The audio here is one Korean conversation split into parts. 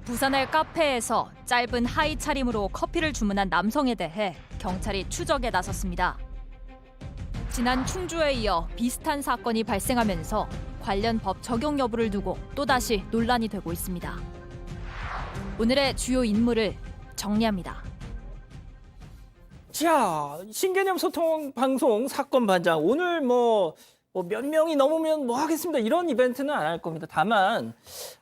부산의 카페에서 짧은 하의 차림으로 커피를 주문한 남성에 대해 경찰이 추적에 나섰습니다. 지난 충주에 이어 비슷한 사건이 발생하면서 관련 법 적용 여부를 두고 또다시 논란이 되고 있습니다. 오늘의 주요 인물을 정리합니다. 자, 신개념 소통 방송 사건 반장. 오늘 뭐 몇 명이 넘으면 뭐 하겠습니다. 이런 이벤트는 안 할 겁니다. 다만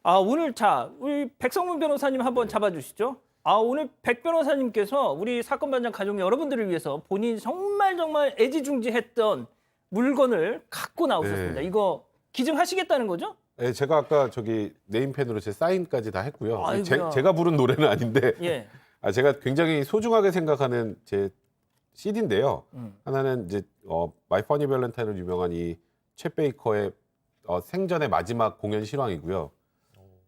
오늘 우리 백성문 변호사님 한번 잡아주시죠. 오늘 백 변호사님께서 우리 사건 반장 가족 여러분들을 위해서 본인이 정말 애지중지했던 물건을 갖고 나오셨습니다. 네. 이거 기증하시겠다는 거죠? 네, 제가 아까 저기 네임펜으로 제 사인까지 다 했고요. 아이고야. 제가 부른 노래는 아닌데 예. 제가 굉장히 소중하게 생각하는 제 CD인데요. 하나는 이제 마이 퍼니 밸런타인으로 유명한 이 챗 베이커의 생전의 마지막 공연 실황이고요.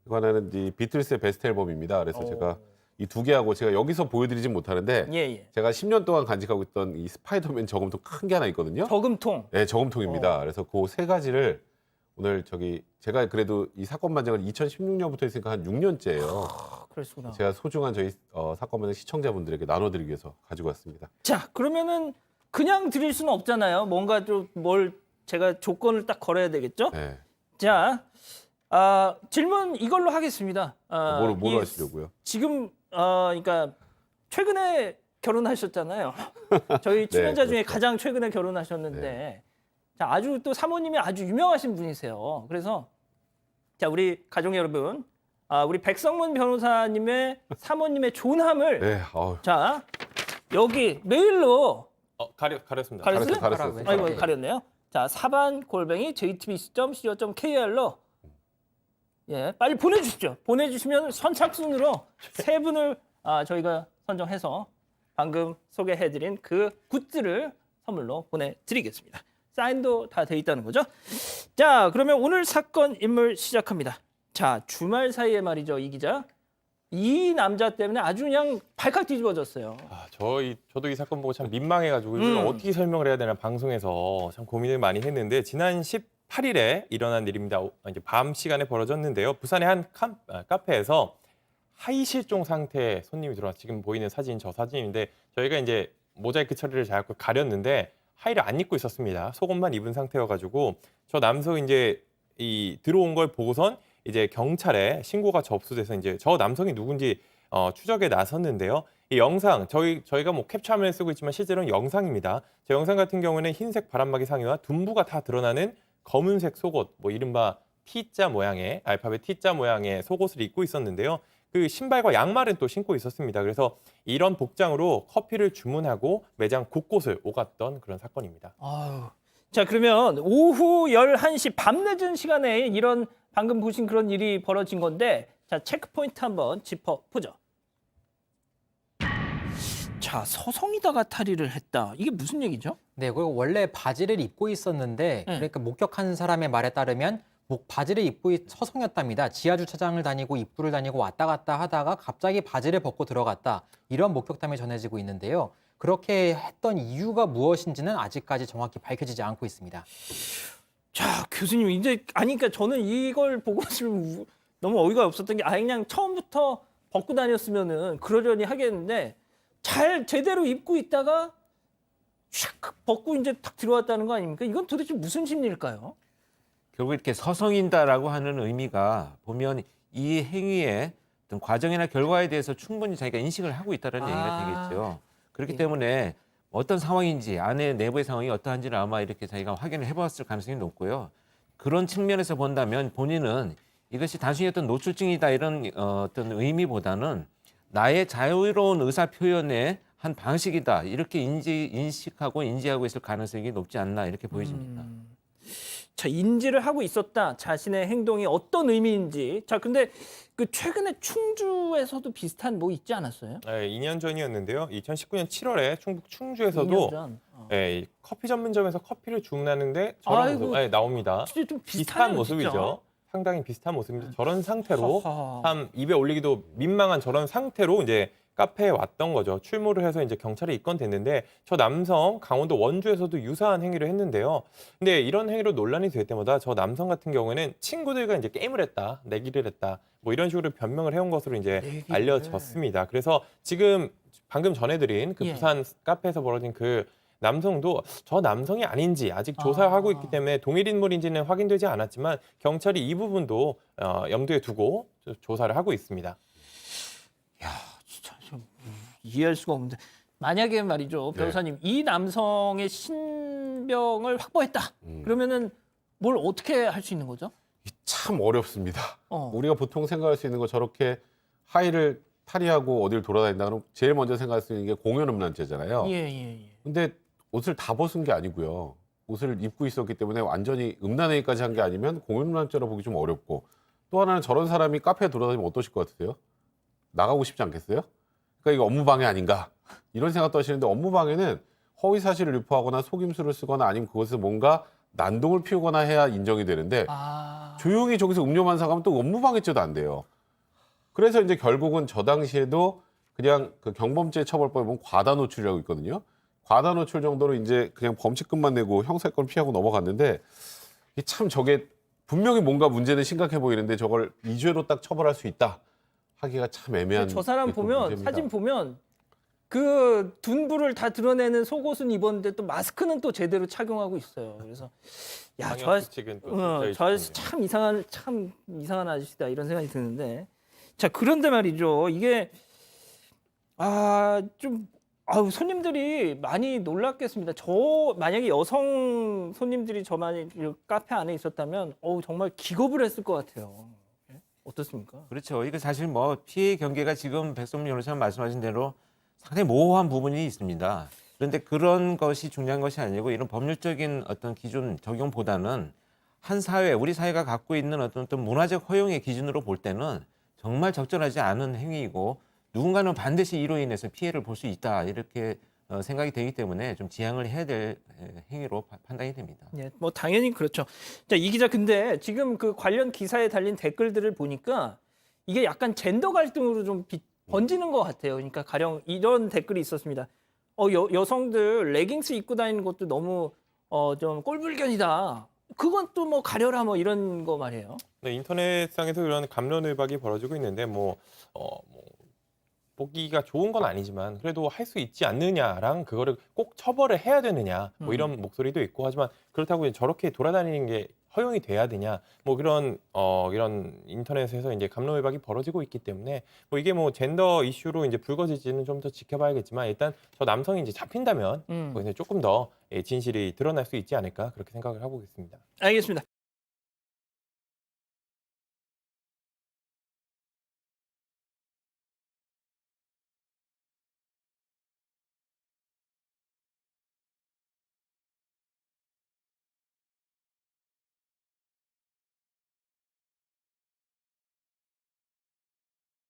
이거 하나는 이 비틀스의 베스트 앨범입니다. 그래서 제가 이 두 개하고 제가 여기서 보여드리진 못하는데 예. 제가 10년 동안 간직하고 있던 이 스파이더맨 저금통 큰 게 하나 있거든요. 저금통. 네, 저금통입니다. 그래서 그 세 가지를 오늘 제가 그래도 이 사건 반장을 2016년부터 했으니까 한 6년째예요. 그렇구나. 제가 소중한 저희 사건 반장 시청자분들에게 나눠드리기 위해서 가지고 왔습니다. 자, 그러면은 그냥 드릴 수는 없잖아요. 뭔가 좀 제가 조건을 딱 걸어야 되겠죠? 네. 자, 질문 이걸로 하겠습니다. 뭐로 하시려고요? 지금 그러니까 최근에 결혼하셨잖아요. 저희 출연자 중에 그렇죠. 가장 최근에 결혼하셨는데, 자, 아주 또 사모님이 아주 유명하신 분이세요. 그래서 자, 우리 가족 여러분, 우리 백성문 변호사님의 사모님의 존함을 네, 자, 여기 메일로 가렸습니다. 가렸어요? 가렸어요. 아이고, 가렸네요. 자, saban@jtbc.co.kr로 빨리 보내주십시오. 보내주시면 선착순으로 세 분을 저희가 선정해서 방금 소개해드린 그 굿즈를 선물로 보내드리겠습니다. 사인도 다 돼 있다는 거죠. 자, 그러면 오늘 사건 인물 시작합니다. 자, 주말 사이에 말이죠, 이 기자. 이 남자 때문에 아주 그냥 발칵 뒤집어졌어요. 저도 이 사건 보고 참 민망해가지고 이걸 어떻게 설명을 해야 되나 방송에서 참 고민을 많이 했는데 지난 18일에 일어난 일입니다. 이제 밤 시간에 벌어졌는데요. 부산의 한 카페에서 하이 실종 상태의 손님이 들어와 지금 보이는 사진 저 사진인데 저희가 이제 모자이크 처리를 잘하고 가렸는데 하의를 안 입고 있었습니다. 속옷만 입은 상태여가지고 저 남성이 이제 들어온 걸 보고선 이제 경찰에 신고가 접수돼서 이제 저 남성이 누군지 추적에 나섰는데요. 이 영상 저희가 뭐 캡처화면을 쓰고 있지만 실제로는 영상입니다. 저 영상 같은 경우에는 흰색 바람막이 상의와 둔부가 다 드러나는 검은색 속옷, 뭐 이른바 T자 모양의 알파벳 T자 모양의 속옷을 입고 있었는데요. 그 신발과 양말은 또 신고 있었습니다. 그래서 이런 복장으로 커피를 주문하고 매장 곳곳을 오갔던 그런 사건입니다. 자, 그러면 오후 11시 밤 늦은 시간에 이런 방금 보신 그런 일이 벌어진 건데, 자, 체크포인트 한번 짚어보죠. 자, 서성이다가 탈의를 했다. 이게 무슨 얘기죠? 네, 그리고 원래 바지를 입고 있었는데 그러니까 목격한 사람의 말에 따르면 바지를 입고 서성였답니다. 지하 주차장을 다니고 입구를 다니고 왔다 갔다 하다가 갑자기 바지를 벗고 들어갔다. 이런 목격담이 전해지고 있는데요. 그렇게 했던 이유가 무엇인지는 아직까지 정확히 밝혀지지 않고 있습니다. 자, 교수님, 이제 그러니까 저는 이걸 보고 지금 너무 어이가 없었던 게 그냥 처음부터 벗고 다녔으면은 그러려니 하겠는데 잘 제대로 입고 있다가 샥 벗고 이제 탁 들어왔다는 거 아닙니까? 이건 도대체 무슨 심리일까요? 결국 이렇게 서성인다라고 하는 의미가 보면 이 행위의 어떤 과정이나 결과에 대해서 충분히 자기가 인식을 하고 있다는 얘기가 되겠죠. 그렇기 때문에 어떤 상황인지 안에 내부의 상황이 어떠한지를 아마 이렇게 자기가 확인을 해봤을 가능성이 높고요. 그런 측면에서 본다면 본인은 이것이 단순히 어떤 노출증이다 이런 어떤 의미보다는 나의 자유로운 의사 표현의 한 방식이다 이렇게 인식하고 인지하고 있을 가능성이 높지 않나 이렇게 보여집니다. 자, 인지를 하고 있었다. 자신의 행동이 어떤 의미인지. 자, 근데 그 최근에 충주에서도 비슷한 뭐 있지 않았어요? 네, 2년 전이었는데요. 2019년 7월에 충북 2년 충주에서도 전. 이 커피 전문점에서 커피를 주문하는데 저런 모습 나옵니다. 진짜 좀 비슷한 비슷하네요, 모습이죠. 진짜. 상당히 비슷한 모습입니다. 저런 상태로 허허. 참 입에 올리기도 민망한 저런 상태로 이제 카페에 왔던 거죠. 출몰을 해서 이제 경찰에 입건됐는데 저 남성 강원도 원주에서도 유사한 행위를 했는데요. 근데 이런 행위로 논란이 될 때마다 저 남성 같은 경우에는 친구들과 이제 게임을 했다, 내기를 했다, 뭐 이런 식으로 변명을 해온 것으로 이제 내기를. 알려졌습니다. 그래서 지금 방금 전해드린 그 예. 부산 카페에서 벌어진 그 남성도 저 남성이 아닌지 아직 조사를 하고 있기 때문에 동일 인물인지는 확인되지 않았지만 경찰이 이 부분도 염두에 두고 조사를 하고 있습니다. 야, 진짜 좀 이해할 수가 없는데 만약에 말이죠, 변호사님, 이 남성의 신병을 확보했다. 그러면은 뭘 어떻게 할 수 있는 거죠? 참 어렵습니다. 어. 우리가 보통 생각할 수 있는 거 저렇게 하의를 탈의하고 어딜 돌아다닌다 그러면 제일 먼저 생각할 수 있는 게 공연음란죄잖아요. 예. 근데 옷을 다 벗은 게 아니고요. 옷을 입고 있었기 때문에 완전히 음란행위까지 한 게 아니면 공연음란죄로 보기 좀 어렵고, 또 하나는 저런 사람이 카페에 돌아다니면 어떠실 것 같으세요? 나가고 싶지 않겠어요? 그러니까 이거 업무방해 아닌가 이런 생각도 하시는데, 업무방해는 허위사실을 유포하거나 속임수를 쓰거나 아니면 그것에서 뭔가 난동을 피우거나 해야 인정이 되는데, 조용히 저기서 음료만 사가면 또 업무방해죄도 안 돼요. 그래서 이제 결국은 저 당시에도 그냥 그 경범죄 처벌법에 보면 과다노출이라고 있거든요. 과다노출 정도로 이제 그냥 범칙금만 내고 형사권 피하고 넘어갔는데, 이게 참 저게 분명히 뭔가 문제는 심각해 보이는데 저걸 이 죄로 딱 처벌할 수 있다 하기가 참 애매한. 저 사람 게 또 보면 문제입니다. 사진 보면 그 둔부를 다 드러내는 속옷은 입었는데 또 마스크는 또 제대로 착용하고 있어요. 그래서 야, 저 아저씨, 방역수칙은 또 저 철저히 아저씨 지킵니다. 참 이상한 아저씨다 이런 생각이 드는데, 자, 그런데 말이죠, 이게 손님들이 많이 놀랐겠습니다. 저 만약에 여성 손님들이 저 만약 카페 안에 있었다면 정말 기겁을 했을 것 같아요. 예? 어떻습니까? 그렇죠. 이거 사실 뭐 피해 경계가 지금 백선민 변호사님 말씀하신 대로 상당히 모호한 부분이 있습니다. 그런데 그런 것이 중요한 것이 아니고 이런 법률적인 어떤 기준 적용보다는 한 사회, 우리 사회가 갖고 있는 어떤 문화적 허용의 기준으로 볼 때는 정말 적절하지 않은 행위이고, 누군가는 반드시 이로 인해서 피해를 볼 수 있다 이렇게 생각이 되기 때문에 좀 지양을 해야 될 행위로 판단이 됩니다. 예, 뭐 당연히 그렇죠. 자, 이 기자, 근데 지금 그 관련 기사에 달린 댓글들을 보니까 이게 약간 젠더 갈등으로 좀 번지는 것 같아요. 그러니까 가령 이런 댓글이 있었습니다. 여성들 레깅스 입고 다니는 것도 너무 좀 꼴불견이다. 그건 또 뭐 가려라 뭐 이런 거 말이에요. 네, 인터넷상에서 이런 갑론을박이 벌어지고 있는데 보기가 좋은 건 아니지만 그래도 할 수 있지 않느냐랑 그거를 꼭 처벌을 해야 되느냐 뭐 이런 목소리도 있고, 하지만 그렇다고 저렇게 돌아다니는 게 허용이 돼야 되냐 뭐 그런 이런 인터넷에서 이제 갑론을박이 벌어지고 있기 때문에 뭐 이게 뭐 젠더 이슈로 이제 불거질지는 좀 더 지켜봐야겠지만, 일단 저 남성이 이제 잡힌다면 거기서 조금 더 진실이 드러날 수 있지 않을까 그렇게 생각을 하고 있습니다. 알겠습니다.